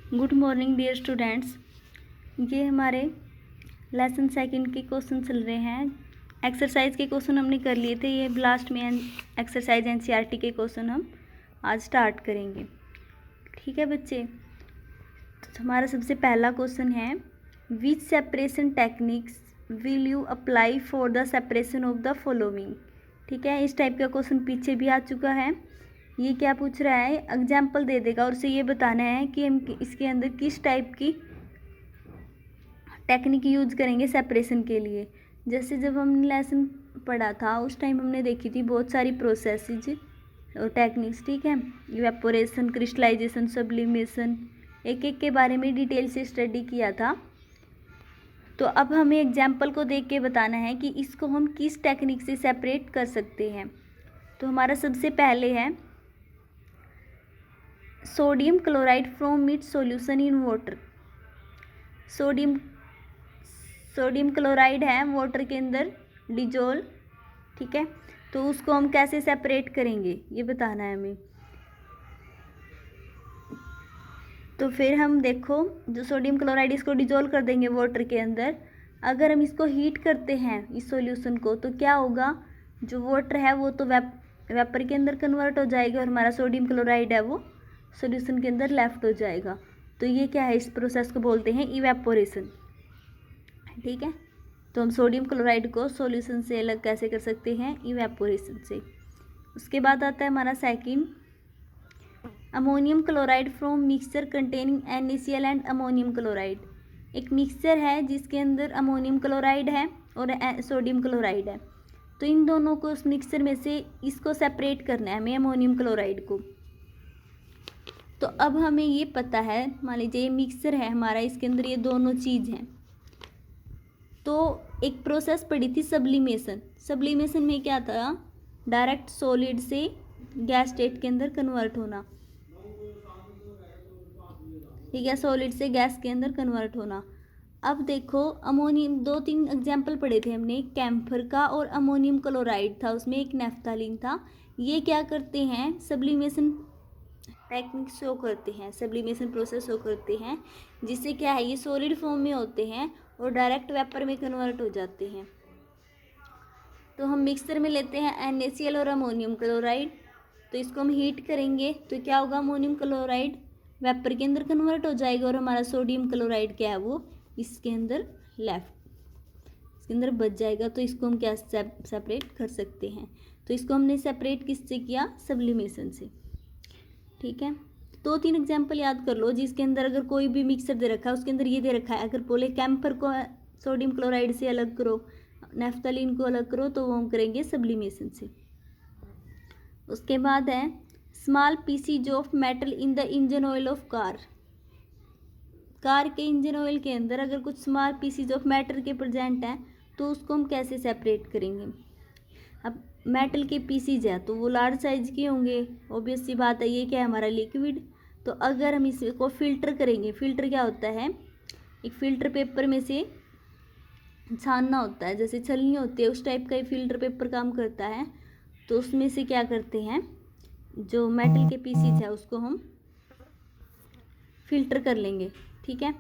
Good morning dear students. ये हमारे lesson second के क्वेश्चन चल रहे हैं। एक्सरसाइज के क्वेश्चन हमने कर लिए थे, ये लास्ट में एक्सरसाइज एनसीईआरटी के क्वेश्चन हम आज स्टार्ट करेंगे। ठीक है बच्चे, तो हमारा सबसे पहला क्वेश्चन है, which separation techniques will you apply for the separation of the following. ठीक है, इस टाइप का क्वेश्चन पीछे भी आ चुका है। ये क्या पूछ रहा है, एग्जाम्पल दे देगा और उसे ये बताना है कि हम इसके अंदर किस टाइप की टेक्निक यूज करेंगे सेपरेशन के लिए। जैसे जब हमने लेसन पढ़ा था उस टाइम हमने देखी थी बहुत सारी प्रोसेसेज और टेक्निक्स। ठीक है, इवेपोरेशन, क्रिस्टलाइजेशन, सब्लिमेशन, एक एक के बारे में डिटेल से स्टडी किया था। तो अब हमें एग्जाम्पल को देख के बताना है कि इसको हम किस टेक्निक से सेपरेट कर सकते हैं। तो हमारा सबसे पहले है sodium chloride from its solution in water. Sodium chloride है वाटर के अंदर डिजोल्व। ठीक है, तो उसको हम कैसे सेपरेट करेंगे ये बताना है हमें। तो फिर हम देखो, जो सोडियम क्लोराइड इसको डिजोल्व कर देंगे वाटर के अंदर। अगर हम इसको हीट करते हैं इस सॉल्यूशन को, तो क्या होगा, जो वाटर है वो तो वेपर के अंदर कन्वर्ट हो जाएगा और हमारा सोडियम क्लोराइड है वो सॉल्यूशन के अंदर लेफ्ट हो जाएगा। तो ये क्या है, इस प्रोसेस को बोलते हैं इवेपोरेशन। ठीक है, तो हम सोडियम क्लोराइड को सॉल्यूशन से अलग कैसे कर सकते हैं, इवेपोरेशन से। उसके बाद आता है हमारा second, ammonium chloride from mixture containing NaCl and ammonium chloride. एक मिक्सचर है जिसके अंदर अमोनियम क्लोराइड है और सोडियम क्लोराइड है। तो इन दोनों को उस मिक्सचर में से इसको सेपरेट करना है हमें, अमोनियम क्लोराइड को। तो अब हमें ये पता है, मान लीजिए ये मिक्सचर है हमारा, इसके अंदर ये दोनों चीज़ हैं। तो एक प्रोसेस पड़ी थी सब्लिमेशन। सब्लिमेशन में क्या था, डायरेक्ट सॉलिड से गैस स्टेट के अंदर कन्वर्ट होना। ठीक है, सॉलिड से गैस के अंदर कन्वर्ट होना। अब देखो, अमोनियम, दो तीन एग्जाम्पल पढ़े थे हमने, कैम्फर का और अमोनियम क्लोराइड था, उसमें एक नेफ्थालीन था। ये क्या करते हैं, सब्लिमेशन टेक्निक शो करते हैं, सब्लिमेशन प्रोसेस शो करते हैं, जिससे क्या है, ये सॉलिड फॉर्म में होते हैं और डायरेक्ट वेपर में कन्वर्ट हो जाते हैं। तो हम मिक्सचर में लेते हैं NaCl और अमोनियम क्लोराइड। तो इसको हम हीट करेंगे तो क्या होगा, अमोनियम क्लोराइड वेपर के अंदर कन्वर्ट हो जाएगा और हमारा सोडियम क्लोराइड क्या है वो इसके अंदर इसके अंदर बच जाएगा। तो इसको हम क्या सेपरेट कर सकते हैं। तो इसको हमने सेपरेट किससे किया, सब्लिमेशन से। ठीक है, दो तीन एग्जाम्पल याद कर लो जिसके अंदर अगर कोई भी मिक्सर दे रखा है उसके अंदर ये दे रखा है, अगर बोले कैम्फर को सोडियम क्लोराइड से अलग करो, नेफ्थलीन को अलग करो, तो वो हम करेंगे सब्लिमेशन से। उसके बाद है small PCs of metal in the engine oil of car. Car के इंजन ऑयल के अंदर अगर कुछ स्मॉल पीसीज ऑफ मेटल के प्रेजेंट हैं तो उसको हम कैसे सेपरेट करेंगे। अब मेटल के पीसीज है तो वो लार्ज साइज के होंगे, ऑब्वियस सी बात है, ये क्या है हमारा लिक्विड। तो अगर हम इसको फिल्टर करेंगे, फिल्टर क्या होता है, एक फिल्टर पेपर में से छानना होता है, जैसे छलनी होती है उस टाइप का ये फिल्टर पेपर काम करता है। तो उसमें से क्या करते हैं, जो मेटल के पीसीज है उसको हम फिल्टर कर लेंगे। ठीक है,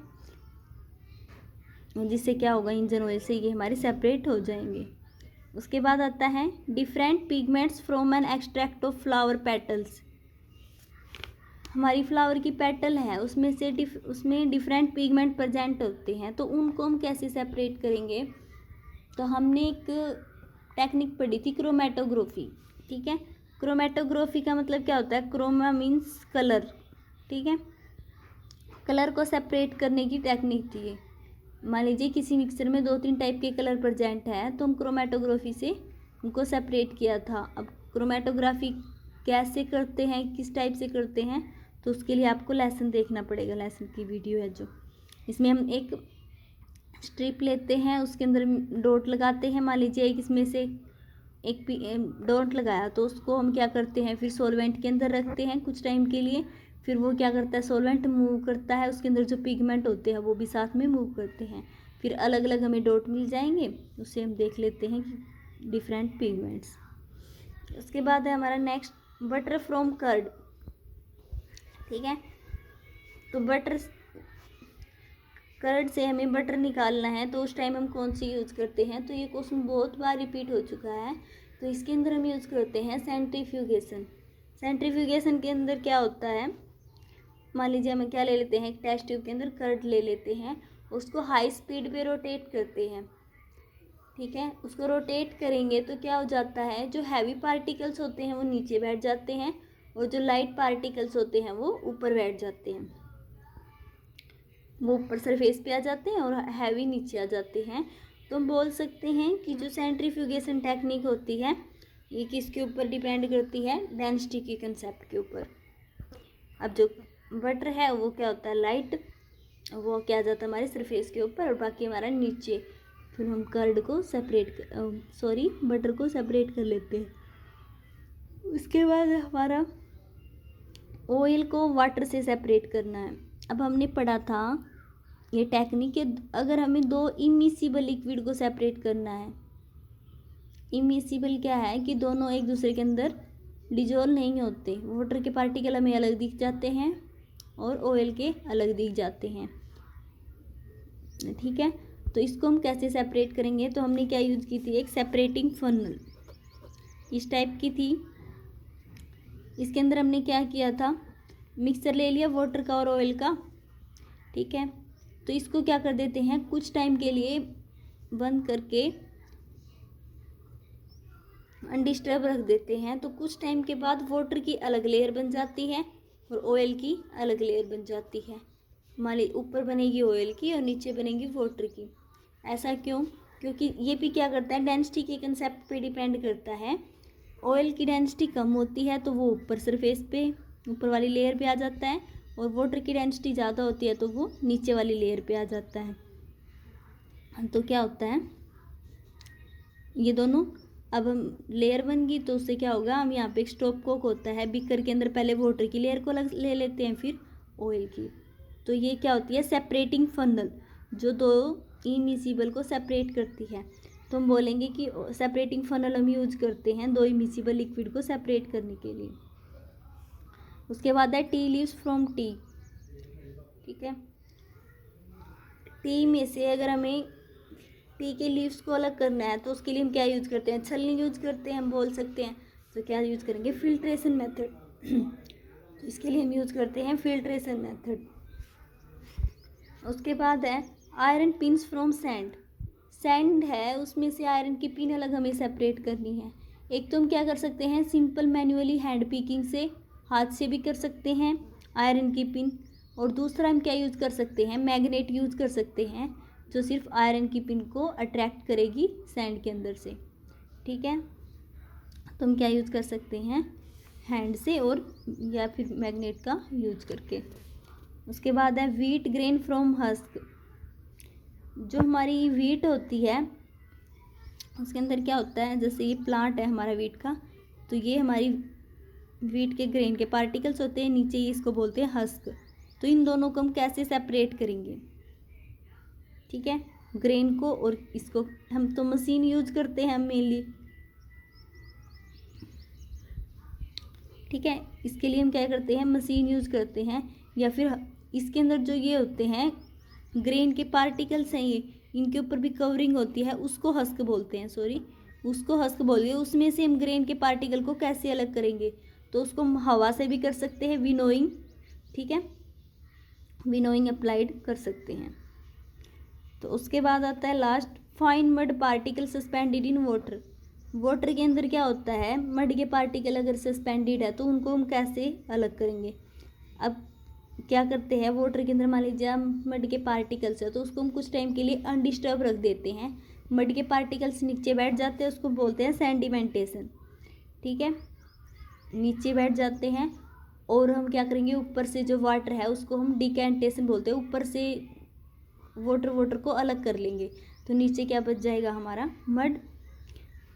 जिससे क्या होगा, इंजन ऑयल से ये हमारे सेपरेट हो जाएंगे। उसके बाद आता है different pigments from an extract of flower petals. हमारी फ्लावर की पेटल है उसमें से उसमें डिफरेंट पिगमेंट प्रेजेंट होते हैं, तो उनको हम कैसे सेपरेट करेंगे। तो हमने एक टेक्निक पढ़ी थी, क्रोमेटोग्राफी। ठीक है, क्रोमेटोग्राफी का मतलब क्या होता है, क्रोमा मीन्स कलर। ठीक है, कलर को सेपरेट करने की टेक्निक थी ये। मान लीजिए किसी मिक्सर में दो तीन टाइप के कलर प्रेजेंट है, तो हम क्रोमेटोग्राफी से उनको सेपरेट किया था। अब क्रोमेटोग्राफी कैसे करते हैं, किस टाइप से करते हैं, तो उसके लिए आपको लेसन देखना पड़ेगा। लेसन की वीडियो है जो, इसमें हम एक स्ट्रिप लेते हैं, उसके अंदर डॉट लगाते हैं। मान लीजिए एक इसमें से एक डॉट लगाया तो उसको हम क्या करते हैं, फिर सॉल्वेंट के अंदर रखते हैं कुछ टाइम के लिए। फिर वो क्या करता है, सॉल्वेंट मूव करता है, उसके अंदर जो पिगमेंट होते हैं वो भी साथ में मूव करते हैं। फिर अलग अलग हमें डॉट मिल जाएंगे, उससे हम देख लेते हैं कि डिफरेंट पिगमेंट्स। उसके बाद है हमारा नेक्स्ट बटर फ्रॉम कर्ड। ठीक है, तो बटर कर्ड से हमें बटर निकालना है तो उस टाइम हम कौन सी यूज़ करते हैं, तो ये क्वेश्चन बहुत बार रिपीट हो चुका है। तो इसके अंदर हम यूज़ करते हैं सेंट्रीफ्यूगेशन। सेंट्रीफ्यूगेशन के अंदर क्या होता है, मान लीजिए हमें क्या ले लेते हैं, एक टेस्ट ट्यूब के अंदर कर्ड ले लेते हैं, उसको हाई स्पीड पे रोटेट करते हैं। ठीक है, उसको रोटेट करेंगे तो क्या हो जाता है, जो हैवी पार्टिकल्स होते हैं वो नीचे बैठ जाते हैं और जो लाइट पार्टिकल्स होते हैं वो ऊपर बैठ जाते हैं। वो ऊपर सरफेस पे आ जाते हैं और हैवी नीचे आ जाते हैं। तो हम बोल सकते हैं कि जो सेंट्रीफ्यूगेशन टेक्निक होती है ये किसके ऊपर डिपेंड करती है, डेंसिटी के कंसेप्ट के ऊपर। अब जो बटर है वो क्या होता है, लाइट, वो क्या आ जाता है हमारे सरफेस के ऊपर और बाकी हमारा नीचे। फिर हम कर्ड को बटर को सेपरेट कर लेते हैं। उसके बाद हमारा ऑयल को वाटर से सेपरेट करना है। अब हमने पढ़ा था ये टेक्निक है, अगर हमें दो इमिसिबल लिक्विड को सेपरेट करना है। इमिसिबल क्या है कि दोनों एक दूसरे के अंदर डिजोल्व नहीं होते, वाटर के पार्टिकल हमें अलग दिख जाते हैं और ऑयल के अलग दिख जाते हैं। ठीक है, तो इसको हम कैसे सेपरेट करेंगे, तो हमने क्या यूज़ की थी, एक सेपरेटिंग फनल इस टाइप की थी। इसके अंदर हमने क्या किया था, मिक्सर ले लिया वाटर का और ऑयल का। ठीक है, तो इसको क्या कर देते हैं, कुछ टाइम के लिए बंद करके अनडिस्टर्ब रख देते हैं। तो कुछ टाइम के बाद वाटर की अलग लेयर बन जाती है और ऑयल की अलग लेयर बन जाती है। मान ली ऊपर बनेगी ऑयल की और नीचे बनेगी वाटर की। ऐसा क्यों, क्योंकि ये भी क्या करता है, डेंसिटी के कंसेप्ट पे डिपेंड करता है। ऑयल की डेंसिटी कम होती है तो वो ऊपर सरफेस पे ऊपर वाली लेयर पे आ जाता है और वाटर की डेंसिटी ज़्यादा होती है तो वो नीचे वाली लेयर पे आ जाता है। तो क्या होता है, ये दोनों अब हम लेयर बन गई तो उससे क्या होगा, हम यहाँ पे एक स्टॉप कॉक होता है, बीकर के अंदर पहले वाटर की लेयर को ले लेते हैं फिर ऑयल की। तो ये क्या होती है, सेपरेटिंग फनल, जो दो इमिसिबल को सेपरेट करती है। तो हम बोलेंगे कि सेपरेटिंग फनल हम यूज करते हैं दो इमिसिबल लिक्विड को सेपरेट करने के लिए। उसके बाद है टी लीव्स फ्रॉम टी। ठीक है, टी में से अगर हमें टी के लीव्स को अलग करना है तो उसके लिए हम क्या यूज़ करते हैं, छलनी यूज़ करते हैं, हम बोल सकते हैं। तो क्या यूज़ करेंगे, फिल्ट्रेशन मेथड। तो इसके लिए हम यूज़ करते हैं फिल्ट्रेशन मेथड। उसके बाद है iron pins from sand. Sand है उसमें से आयरन की पिन अलग हमें सेपरेट करनी है। एक तो हम क्या कर सकते हैं, सिंपल मैन्युअली हैंड पिकिंग से, हाथ से भी कर सकते हैं आयरन की पिन। और दूसरा हम क्या यूज़ कर सकते हैं, मैग्नेट यूज़ कर सकते हैं जो सिर्फ आयरन की पिन को अट्रैक्ट करेगी सैंड के अंदर से। ठीक है, तो हम क्या यूज़ कर सकते हैं, हैंड से और या फिर मैग्नेट का यूज़ करके। उसके बाद है व्हीट ग्रेन फ्रॉम हस्क। जो हमारी व्हीट होती है उसके अंदर क्या होता है, जैसे ये प्लांट है हमारा व्हीट का, तो ये हमारी व्हीट के ग्रेन के पार्टिकल्स होते हैं, नीचे ये इसको बोलते हैं हस्क। तो इन दोनों को हम कैसे सेपरेट करेंगे, ठीक है, ग्रेन को और इसको। हम तो मशीन यूज करते हैं मेनली। ठीक है, इसके लिए हम क्या करते हैं, मशीन यूज करते हैं, या फिर इसके अंदर जो ये होते हैं ग्रेन के पार्टिकल्स हैं, ये इनके ऊपर भी कवरिंग होती है, उसको हस्क बोलते हैं, उसको हस्क बोलिए। उसमें से हम ग्रेन के पार्टिकल को कैसे अलग करेंगे, तो उसको हम हवा से भी कर सकते हैं, विनोइंग। ठीक है, विनोइंग अप्लाइड कर सकते हैं। तो उसके बाद आता है last, fine mud particle suspended in water. Water के अंदर क्या होता है, मड के पार्टिकल अगर सस्पेंडेड है तो उनको हम कैसे अलग करेंगे। अब क्या करते हैं, वाटर के अंदर मान लीजिए मड के पार्टिकल्स है तो उसको हम कुछ टाइम के लिए अनडिस्टर्ब रख देते हैं। मड के पार्टिकल्स नीचे बैठ जाते हैं, उसको बोलते हैं सेंडिमेंटेशन। ठीक है, नीचे बैठ जाते हैं और हम क्या करेंगे, ऊपर से जो वाटर है उसको हम डिकेंटेशन बोलते हैं, ऊपर से वाटर को अलग कर लेंगे। तो नीचे क्या बच जाएगा हमारा, मड।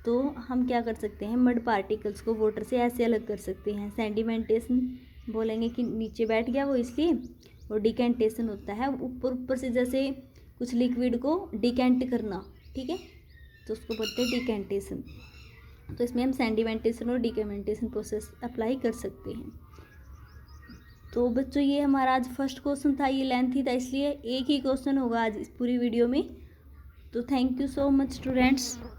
तो हम क्या कर सकते हैं, मड पार्टिकल्स को वाटर से ऐसे अलग कर सकते हैं, सेंडिमेंटेशन बोलेंगे कि नीचे बैठ गया वो इसलिए। और डिकेंटेशन होता है ऊपर से जैसे कुछ लिक्विड को डिकेंट करना। ठीक है, तो उसको बोलते हैं डिकेंटेशन। तो इसमें हम सेंडिमेंटेशन और डिकेमेंटेशन प्रोसेस अप्लाई कर सकते हैं। तो बच्चों ये हमारा आज फर्स्ट क्वेश्चन था, ये लेंथी था इसलिए एक ही क्वेश्चन होगा आज इस पूरी वीडियो में। तो thank you so much students.